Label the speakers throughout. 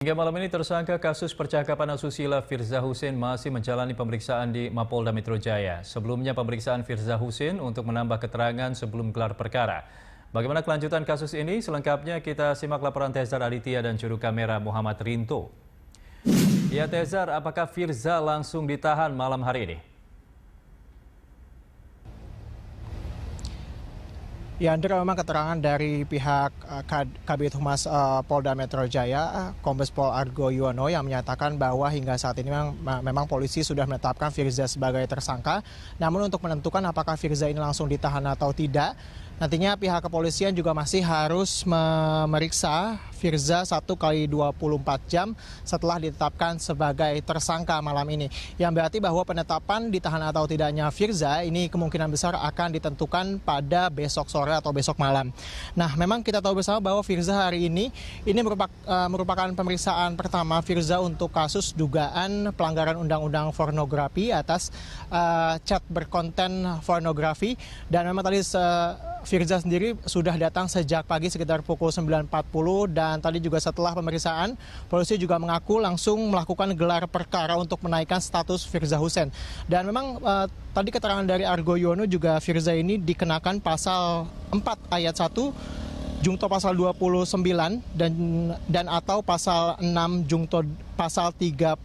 Speaker 1: Hingga malam ini tersangka kasus percakapan asusila Firza Husein masih menjalani pemeriksaan di Mapolda Metro Jaya. Sebelumnya pemeriksaan Firza Husein untuk menambah keterangan sebelum gelar perkara. Bagaimana kelanjutan kasus ini? Selengkapnya kita simak laporan Tezar Aditya dan juru kamera Muhammad Rinto. Ya Tezar, apakah Firza langsung ditahan malam hari ini?
Speaker 2: Ya, Andra, memang keterangan dari pihak Kabid Humas Polda Metro Jaya, Kombes Pol Argo Yuwono, yang menyatakan bahwa hingga saat ini memang polisi sudah menetapkan Firza sebagai tersangka. Namun untuk menentukan apakah Firza ini langsung ditahan atau tidak, nantinya pihak kepolisian juga masih harus memeriksa Firza 1x24 jam setelah ditetapkan sebagai tersangka malam ini. Yang berarti bahwa penetapan ditahan atau tidaknya Firza ini kemungkinan besar akan ditentukan pada besok sore atau besok malam. Nah, memang kita tahu bersama bahwa Firza hari ini merupakan pemeriksaan pertama Firza untuk kasus dugaan pelanggaran undang-undang pornografi atas chat berkonten pornografi. Dan memang tadi Firza sendiri sudah datang sejak pagi sekitar pukul 9.40 dan tadi juga setelah pemeriksaan polisi juga mengaku langsung melakukan gelar perkara untuk menaikkan status Firza Husein. Dan memang tadi keterangan dari Argo Yuwono juga Firza ini dikenakan pasal 4 ayat 1 Jungto pasal 29 dan atau pasal 6 Jungto pasal 32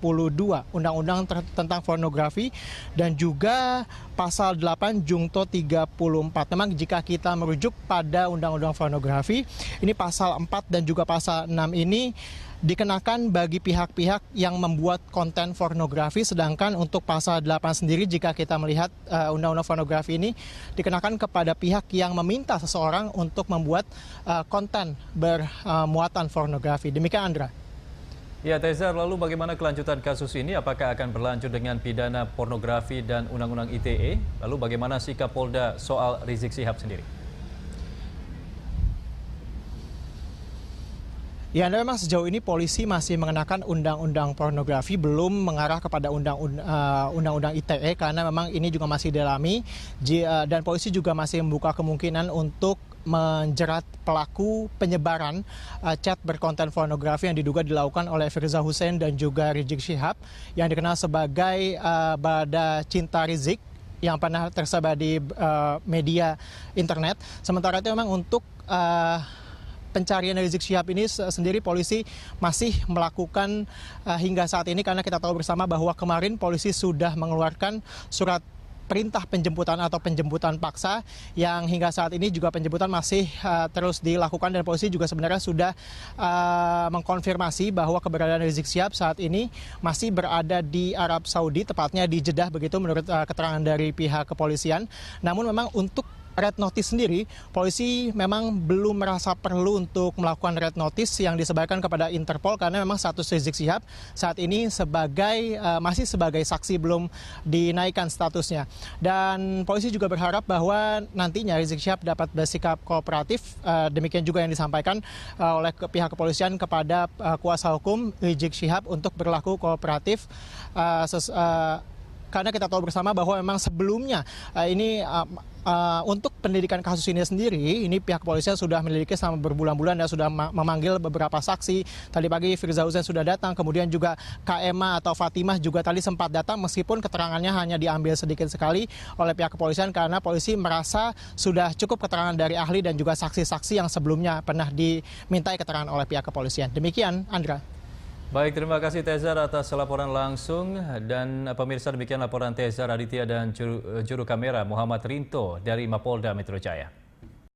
Speaker 2: Undang-Undang tentang pornografi dan juga pasal 8 Jungto 34. Memang jika kita merujuk pada Undang-Undang pornografi, ini pasal 4 dan juga pasal 6 ini dikenakan bagi pihak-pihak yang membuat konten pornografi, sedangkan untuk pasal 8 sendiri jika kita melihat undang-undang pornografi ini dikenakan kepada pihak yang meminta seseorang untuk membuat konten bermuatan pornografi. Demikian, Andra.
Speaker 1: Ya Tezar, lalu bagaimana kelanjutan kasus ini? Apakah akan berlanjut dengan pidana pornografi dan undang-undang ITE? Lalu bagaimana sikap Polda soal Rizik Syihab sendiri?
Speaker 2: Ya, memang sejauh ini polisi masih mengenakan undang-undang pornografi, belum mengarah kepada undang-undang ITE karena memang ini juga masih didalami dan polisi juga masih membuka kemungkinan untuk menjerat pelaku penyebaran chat berkonten pornografi yang diduga dilakukan oleh Firza Husein dan juga Rizik Syihab yang dikenal sebagai Bada Cinta Rizik yang pernah tersebar di media internet. Sementara itu memang untuk pencarian Rizik Syihab ini sendiri polisi masih melakukan hingga saat ini karena kita tahu bersama bahwa kemarin polisi sudah mengeluarkan surat perintah penjemputan atau penjemputan paksa yang hingga saat ini juga penjemputan masih terus dilakukan dan polisi juga sebenarnya sudah mengkonfirmasi bahwa keberadaan Rizik Syihab saat ini masih berada di Arab Saudi, tepatnya di Jeddah begitu menurut keterangan dari pihak kepolisian. Namun memang untuk red notice sendiri, polisi memang belum merasa perlu untuk melakukan red notice yang disebarkan kepada Interpol karena memang status Rizik Syihab saat ini masih sebagai saksi, belum dinaikkan statusnya. Dan polisi juga berharap bahwa nantinya Rizik Syihab dapat bersikap kooperatif. Demikian juga yang disampaikan oleh pihak kepolisian kepada kuasa hukum Rizik Syihab untuk berlaku kooperatif karena kita tahu bersama bahwa memang sebelumnya untuk pendidikan kasus ini sendiri, ini pihak kepolisian sudah menyelidiki selama berbulan-bulan dan sudah memanggil beberapa saksi. Tadi pagi Firza Husein sudah datang, kemudian juga KMA atau Fatimah juga tadi sempat datang meskipun keterangannya hanya diambil sedikit sekali oleh pihak kepolisian karena polisi merasa sudah cukup keterangan dari ahli dan juga saksi-saksi yang sebelumnya pernah dimintai keterangan oleh pihak kepolisian. Demikian, Andra.
Speaker 1: Baik, terima kasih Tezar atas laporan langsung dan pemirsa, demikian laporan Tezar Aditya dan juru kamera Muhammad Rinto dari Mapolda Metro Jaya.